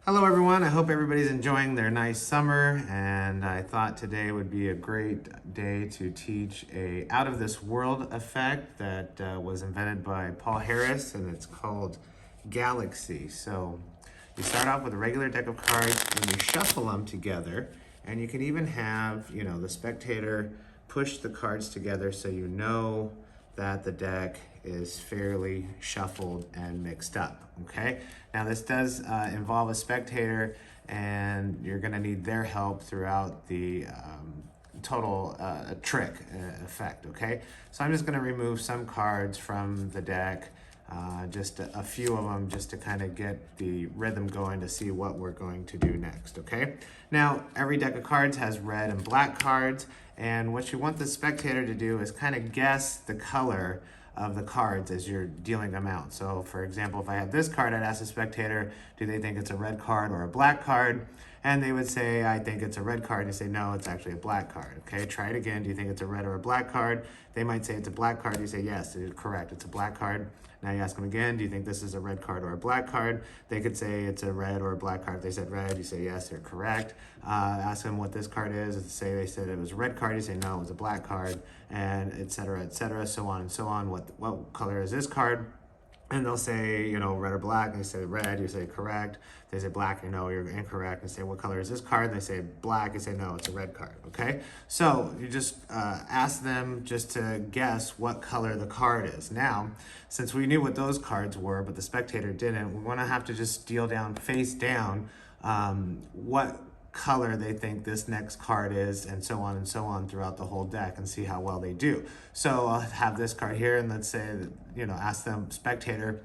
Hello everyone, I hope everybody's enjoying their nice summer, and I thought today would be a great day to teach a out of this world effect that was invented by Paul Harris, and it's called Galaxy. So you start off with a regular deck of cards and you shuffle them together, and you can even have, the spectator push the cards together so you know that the deck is fairly shuffled and mixed up, okay? Now this does involve a spectator, and you're gonna need their help throughout the total trick effect, okay? So I'm just gonna remove some cards from the deck, just a few of them, just to kind of get the rhythm going to see what we're going to do next, okay? Now, every deck of cards has red and black cards, and what you want the spectator to do is kind of guess the color of the cards as you're dealing them out. So for example, if I have this card, I'd ask the spectator, do they think it's a red card or a black card? And they would say, I think it's a red card. You say, no, it's actually a black card. Okay, try it again. Do you think it's a red or a black card? They might say it's a black card. You say, yes, it's correct. It's a black card. Now you ask them again, do you think this is a red card or a black card? They could say it's a red or a black card. If they said red, you say, yes, they're correct. Ask them what this card is. Say they said it was a red card. You say, no, it was a black card, and et cetera, so on and so on. What color is this card? And they'll say, red or black, and they say red, you say correct. They say black, you're incorrect. And say, what color is this card? And they say black, you say, no, it's a red card, okay? So you just ask them just to guess what color the card is. Now, since we knew what those cards were, but the spectator didn't, we wanna have to just deal down, face down, what color they think this next card is, and so on throughout the whole deck, and see how well they do. So I'll have this card here, and let's say that, ask them, spectator,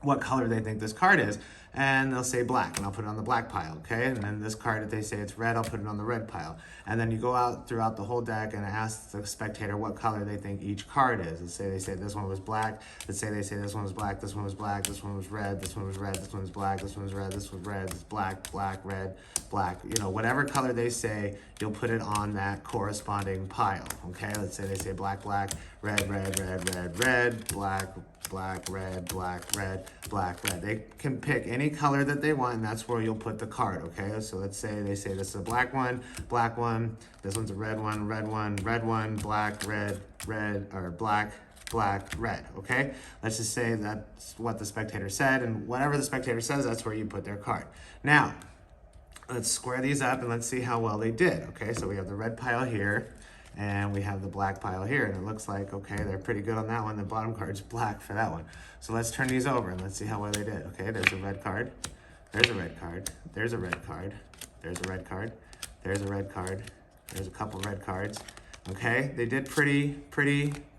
what color they think this card is, and they'll say black, and I'll put it on the black pile, okay? And then this card, if they say it's red, I'll put it on the red pile. And then you go out throughout the whole deck and ask the spectator what color they think each card is. Let's say they say this one was black. Let's say they say this one was black, this one was black, this one was red, this one was red, this one was black, this one was red, this was red, this is black, black, red, black. Whatever color they say, you'll put it on that corresponding pile, okay? Let's say they say black, black, red, red, red, red, red, black, black, red, black, red, black, red. They can pick any color that they want, and that's where you'll put the card, okay? So let's say they say this is a black one, this one's a red one, black, red, red, or black, black, red, okay? Let's just say that's what the spectator said, and whatever the spectator says, that's where you put their card. Now, let's square these up and let's see how well they did, okay? So we have the red pile here, and we have the black pile here, and it looks like, okay, they're pretty good on that one. The bottom card's black for that one. So let's turn these over and let's see how well they did. Okay, there's a red card, there's a red card, there's a red card, there's a red card, there's a red card, there's a couple red cards. Okay, they did pretty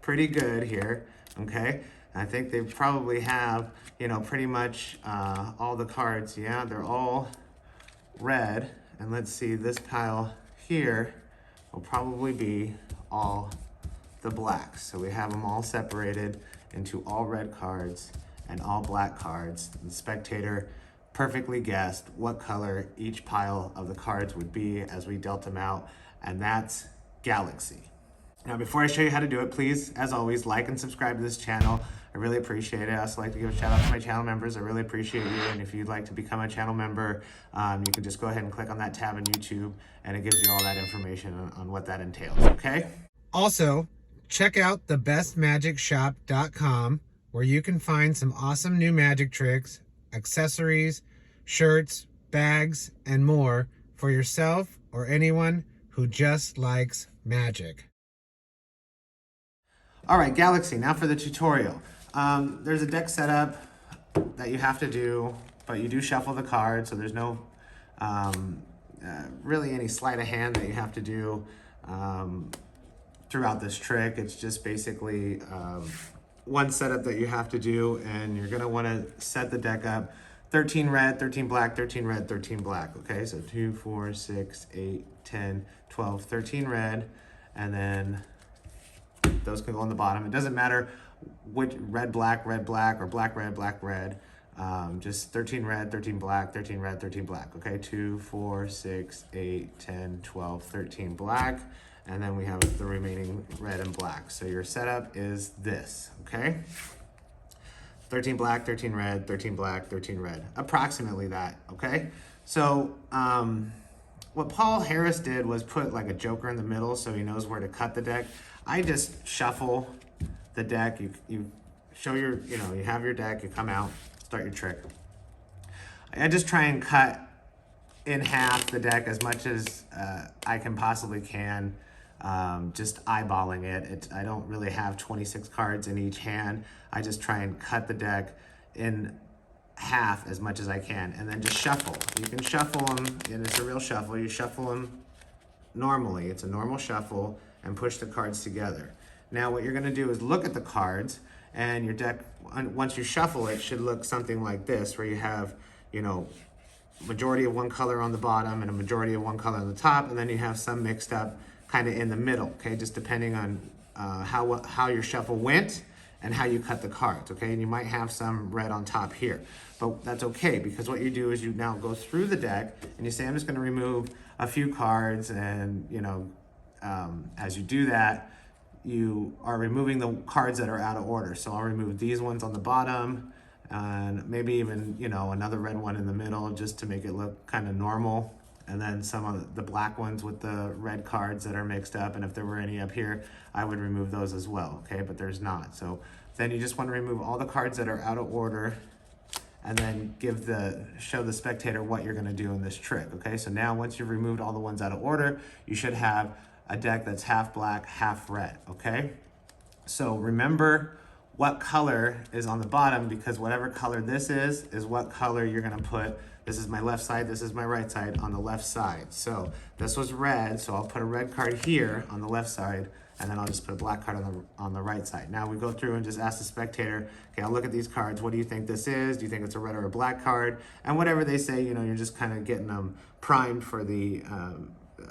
good here, okay? I think they probably have, pretty much all the cards. Yeah, they're all red. And let's see, this pile here will probably be all the blacks. So we have them all separated into all red cards and all black cards. The spectator perfectly guessed what color each pile of the cards would be as we dealt them out, and that's Galaxy. Now, before I show you how to do it, please, as always, like and subscribe to this channel. I really appreciate it. I also like to give a shout out to my channel members. I really appreciate you. And if you'd like to become a channel member, you can just go ahead and click on that tab on YouTube, and it gives you all that information on what that entails, okay? Also, check out thebestmagicshop.com, where you can find some awesome new magic tricks, accessories, shirts, bags, and more for yourself or anyone who just likes magic. All right, Galaxy, now for the tutorial. There's a deck setup that you have to do, but you do shuffle the cards, so there's no really any sleight of hand that you have to do throughout this trick. It's just basically one setup that you have to do, and you're gonna wanna set the deck up 13 red, 13 black, 13 red, 13 black, okay? So 2, 4, 6, 8, 10, 12, 13 red, and then those can go on the bottom. It doesn't matter which red, black, or black, red. Just 13 red, 13 black, 13 red, 13 black. Okay, 2, 4, 6, 8, 10, 12, 13 black. And then we have the remaining red and black. So your setup is this, okay? 13 black, 13 red, 13 black, 13 red. Approximately that, okay? So what Paul Harris did was put like a joker in the middle so he knows where to cut the deck. I just shuffle the deck. You show your, you have your deck, you come out, start your trick. I just try and cut in half the deck as much as I can possibly can, just eyeballing it. I don't really have 26 cards in each hand. I just try and cut the deck in half as much as I can, and then just shuffle. You can shuffle them, and it's a real shuffle. You shuffle them normally. It's a normal shuffle, and push the cards together. Now what you're gonna do is look at the cards, and your deck, once you shuffle it, should look something like this, where you have, majority of one color on the bottom and a majority of one color on the top, and then you have some mixed up kind of in the middle, okay? Just depending on how your shuffle went and how you cut the cards, okay? And you might have some red on top here, but that's okay, because what you do is you now go through the deck and you say, I'm just gonna remove a few cards, and as you do that, you are removing the cards that are out of order. So I'll remove these ones on the bottom, and maybe even, another red one in the middle, just to make it look kind of normal. And then some of the black ones with the red cards that are mixed up, and if there were any up here, I would remove those as well, okay? But there's not. So then you just want to remove all the cards that are out of order, and then show the spectator what you're gonna do in this trick, okay? So now once you've removed all the ones out of order, you should have a deck that's half black, half red, okay? So remember what color is on the bottom, because whatever color this is what color you're gonna put. This is my left side, this is my right side on the left side. So this was red, so I'll put a red card here on the left side, and then I'll just put a black card on the right side. Now we go through and just ask the spectator, okay, I'll look at these cards, what do you think this is? Do you think it's a red or a black card? And whatever they say, you're just kind of getting them primed for the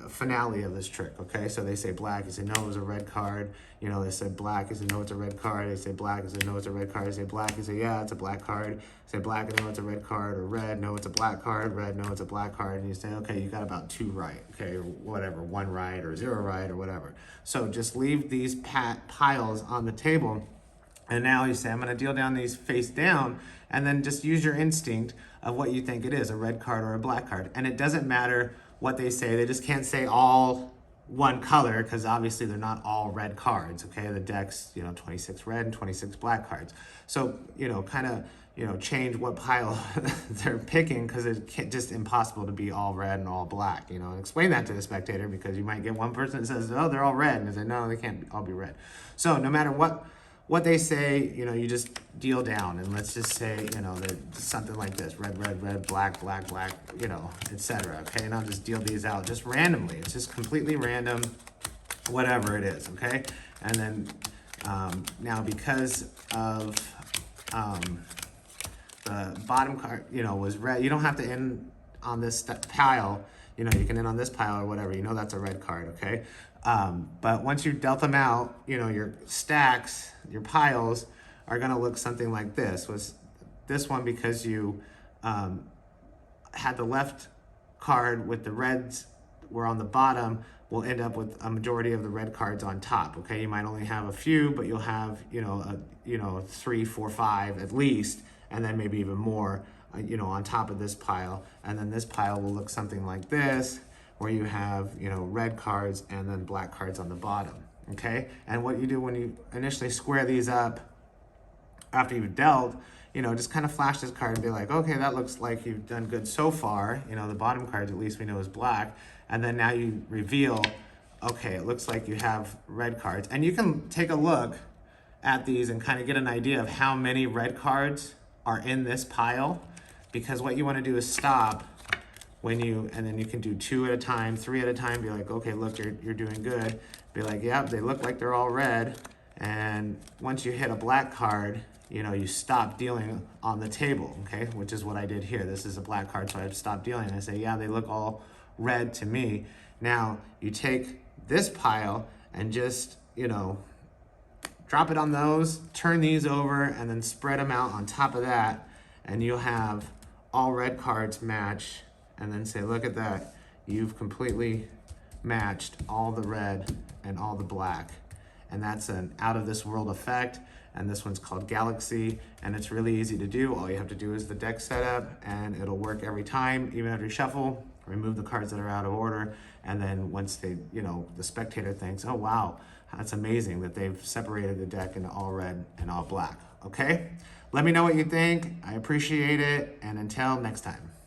finale of this trick, okay? So they say black, you say no, it was a red card. They said black, you say no, it's a red card. They say black, you say no, it's a red card. They say black, you say yeah, it's a black card. You say black, no, it's a red card. Or red, no, it's a black card. Red, no, it's a black card. And you say, okay, you got about 2 right, okay, or whatever, 1 right or 0 right or whatever. So just leave these piles on the table, and now you say, I'm gonna deal down these face down, and then just use your instinct of what you think it is, a red card or a black card. And it doesn't matter what they say. They just can't say all one color, because obviously they're not all red cards, okay? The deck's, 26 red and 26 black cards. So, kind of, change what pile they're picking, because it's just impossible to be all red and all black, and explain that to the spectator, because you might get one person that says, oh, they're all red, and they say, no, they can't all be red. So no matter what they say, you just deal down, and let's just say, that something like this, red, red, red, black, black, black, etc. Okay, and I'll just deal these out just randomly. It's just completely random, whatever it is, okay? And then now, because of the bottom card, was red, you don't have to end on this pile, you can end on this pile or whatever, that's a red card, okay? But once you dealt them out, your stacks, your piles are gonna look something like this. Was this one, because you had the left card with the reds were on the bottom, will end up with a majority of the red cards on top, okay? You might only have a few, but you'll have, 3, 4, 5 at least, and then maybe even more, on top of this pile. And then this pile will look something like this, where you have, red cards and then black cards on the bottom, okay? And what you do when you initially square these up after you've dealt, just kind of flash this card and be like, okay, that looks like you've done good so far. The bottom card, at least we know, is black. And then now you reveal, okay, it looks like you have red cards. And you can take a look at these and kind of get an idea of how many red cards are in this pile, because what you want to do is stop and then you can do 2 at a time, 3 at a time, be like, okay, look, you're doing good. Be like, yeah, they look like they're all red. And once you hit a black card, you stop dealing on the table, okay? Which is what I did here. This is a black card, so I stopped dealing. I say, yeah, they look all red to me. Now, you take this pile and just, drop it on those, turn these over, and then spread them out on top of that, and you'll have all red cards match, and then say, look at that, you've completely matched all the red and all the black. And that's an out of this world effect. and this one's called Galaxy, and it's really easy to do. All you have to do is the deck setup, and it'll work every time, even after you shuffle. Remove the cards that are out of order, and then once they, the spectator thinks, oh wow, that's amazing that they've separated the deck into all red and all black. Okay? Let me know what you think. I appreciate it, and until next time.